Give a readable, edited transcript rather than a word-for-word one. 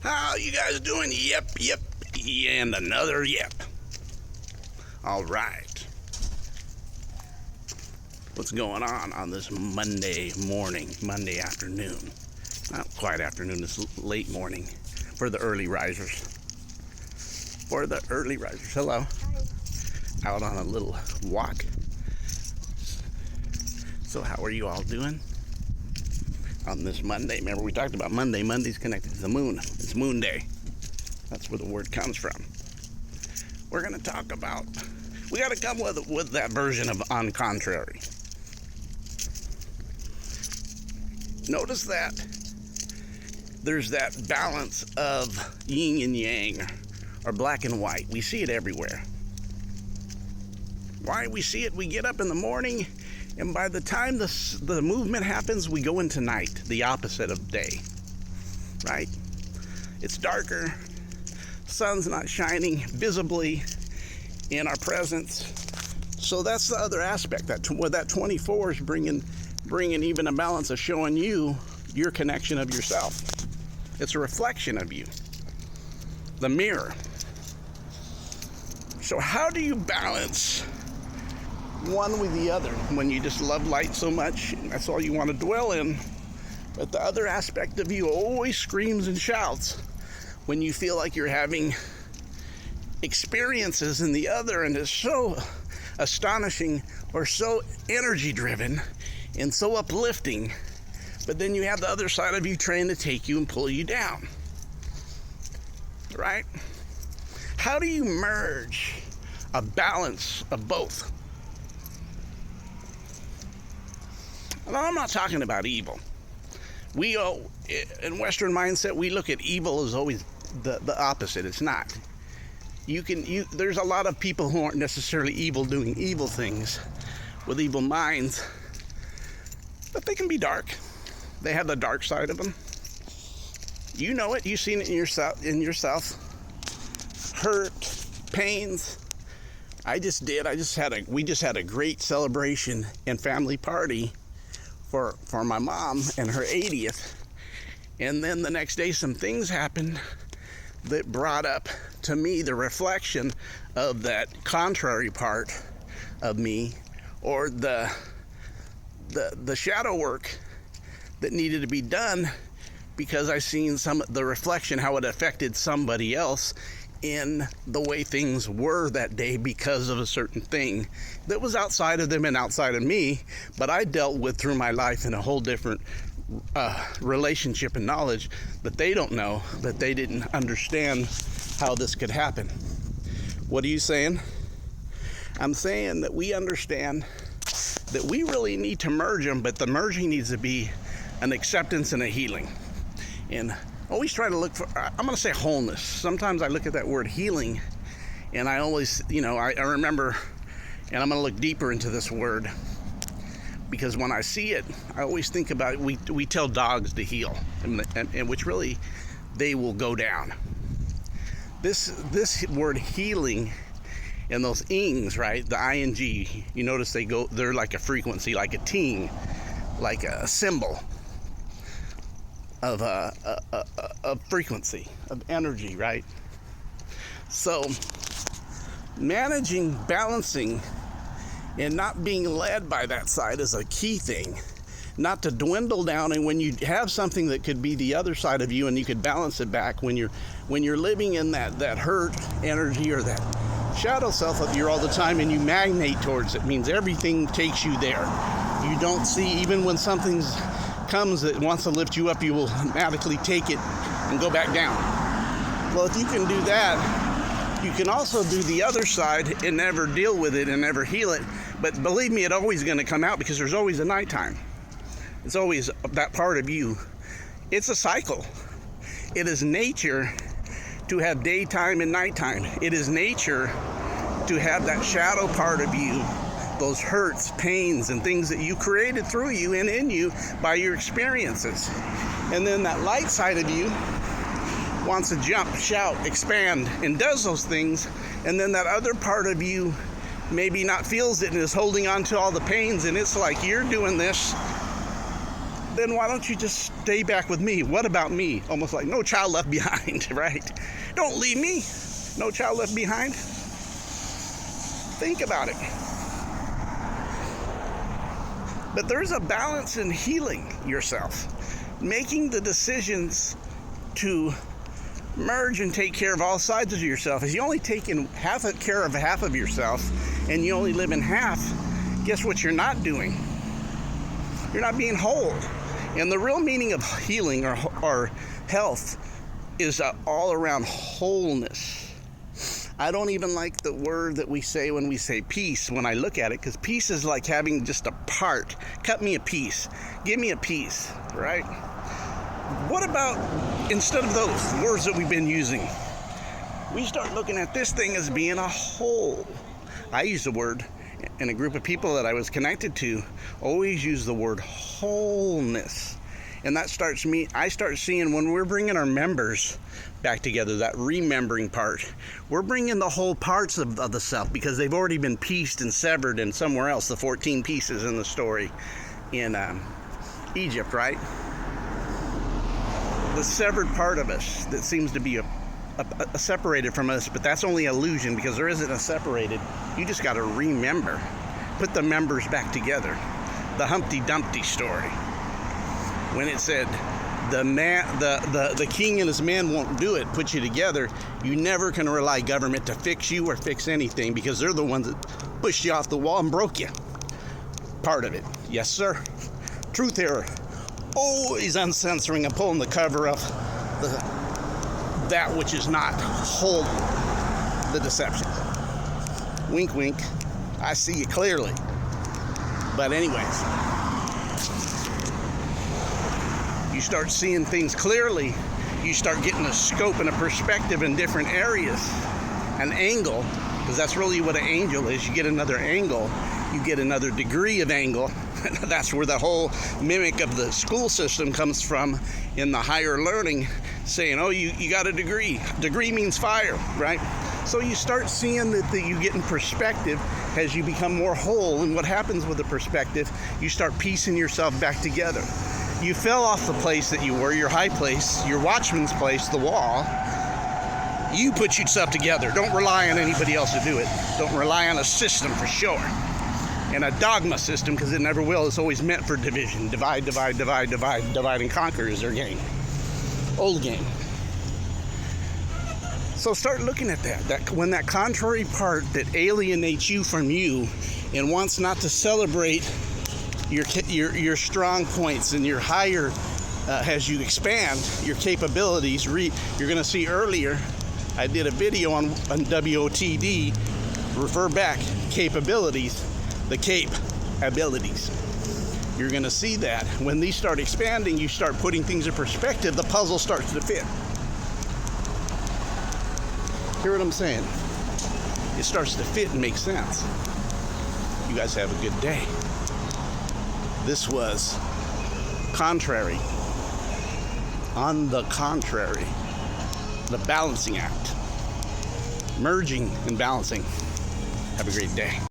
How you guys doing? Yep, and another yep. All right. What's going on this Monday morning, Monday afternoon? Not quite afternoon, it's late morning for the early risers. Hello. Hi. Out on a little walk. So how are you all doing on this Monday? Remember we talked about Monday. Monday's connected to the moon. It's Moon Day. That's where the word comes from. We're going to talk about, we got to come with that version of on contrary. Notice that there's that balance of yin and yang, or black and white. We see it everywhere. Why we see it? We get up in the morning, and by the time the movement happens, we go into night, the opposite of day, right? It's darker, sun's not shining visibly in our presence. So that's the other aspect, that 24 is bringing even a balance of showing you your connection of yourself. It's a reflection of you, the mirror. So how do you balance one with the other when you just love light so much and that's all you want to dwell in, but the other aspect of you always screams and shouts when you feel like you're having experiences in the other, and it's so astonishing or so energy driven and so uplifting, but then you have the other side of you trying to take you and pull you down, right? How do you merge a balance of both? And I'm not talking about evil. We in Western mindset, we look at evil as always the opposite. It's not. There's a lot of people who aren't necessarily evil doing evil things with evil minds, but they can be dark. They have the dark side of them. You know it. You've seen it in yourself. Hurt, pains. We just had a great celebration and family party for my mom and her 80th. And then the next day some things happened that brought up to me the reflection of that contrary part of me, or the shadow work that needed to be done, because I seen the reflection, how it affected somebody else in the way things were that day because of a certain thing that was outside of them and outside of me, but I dealt with through my life in a whole different relationship and knowledge that they don't know, that they didn't understand how this could happen. What are you saying? I'm saying that we understand that we really need to merge them, but the merging needs to be an acceptance and a healing. And always try to look for, I'm going to say wholeness. Sometimes I look at that word healing, and I always, I remember, and I'm going to look deeper into this word, because when I see it, I always think about it. We tell dogs to heel, and which really, they will go down. This word healing, and those ings, right, the ing, you notice they're like a frequency, like a ting, like a symbol of a frequency of energy, right? So managing, balancing, and not being led by that side is a key thing. Not to dwindle down, and when you have something that could be the other side of you and you could balance it back, when you're living in that hurt energy or that shadow self of you all the time, and you magnate towards it, means everything takes you there. You don't see, even when something comes that wants to lift you up, you will automatically take it and go back down. Well, if you can do that, you can also do the other side and never deal with it and never heal it. But believe me, it's always going to come out, because there's always a nighttime. It's always that part of you. It's a cycle. It is nature to have daytime and nighttime. It is nature to have that shadow part of you, those hurts, pains, and things that you created through you and in you by your experiences. And then that light side of you wants to jump, shout, expand, and does those things. And then that other part of you maybe not feels it and is holding on to all the pains, and it's like you're doing this then why don't you just stay back with me? What about me? Almost like no child left behind, right? Don't leave me. No child left behind. Think about it. But there's a balance in healing yourself, making the decisions to merge and take care of all sides of yourself. If you only taking care of half of yourself and you only live in half, guess what you're not doing? You're not being whole. And the real meaning of healing or health is all around wholeness. I don't even like the word that we say when we say peace when I look at it, because peace is like having just a part. Cut me a piece. Give me a piece, right? What about, instead of those words that we've been using, we start looking at this thing as being a whole. I use the word, and a group of people that I was connected to always use the word wholeness. And that I start seeing when we're bringing our members back together, that remembering part, we're bringing the whole parts of the self, because they've already been pieced and severed in somewhere else, the 14 pieces in the story in Egypt, right? The severed part of us that seems to be a separated from us, but that's only illusion, because there isn't a separated. You just got to remember, put the members back together. The Humpty Dumpty story, when it said the king and his men won't do it, put you together, you never can rely government to fix you or fix anything, because they're the ones that pushed you off the wall and broke you. Part of it. Yes, sir. Truth here. Always uncensoring and pulling the cover of that which is not whole, the deception. Wink, wink. I see you clearly. But anyways, you start seeing things clearly. You start getting a scope and a perspective in different areas, an angle, because that's really what an angel is. You get another angle, you get another degree of angle. That's where the whole mimic of the school system comes from in the higher learning, saying, oh, you got a degree. Degree means fire, right? So you start seeing that you get in perspective as you become more whole. And what happens with the perspective, you start piecing yourself back together. You fell off the place that you were, your high place, your watchman's place, the wall. You put yourself together. Don't rely on anybody else to do it. Don't rely on a system for sure. And a dogma system, because it never will. It's always meant for division. Divide, divide, divide, divide, divide and conquer is their game. Old game. So start looking at that when that contrary part that alienates you from you and wants not to celebrate your strong points and your higher, as you expand your capabilities. You're going to see earlier, I did a video on WOTD, refer back, capabilities. The cape abilities. You're going to see that when these start expanding, you start putting things in perspective, the puzzle starts to fit. Hear what I'm saying? It starts to fit and make sense. You guys have a good day. This was contrary. On the contrary, the balancing act. Merging and balancing. Have a great day.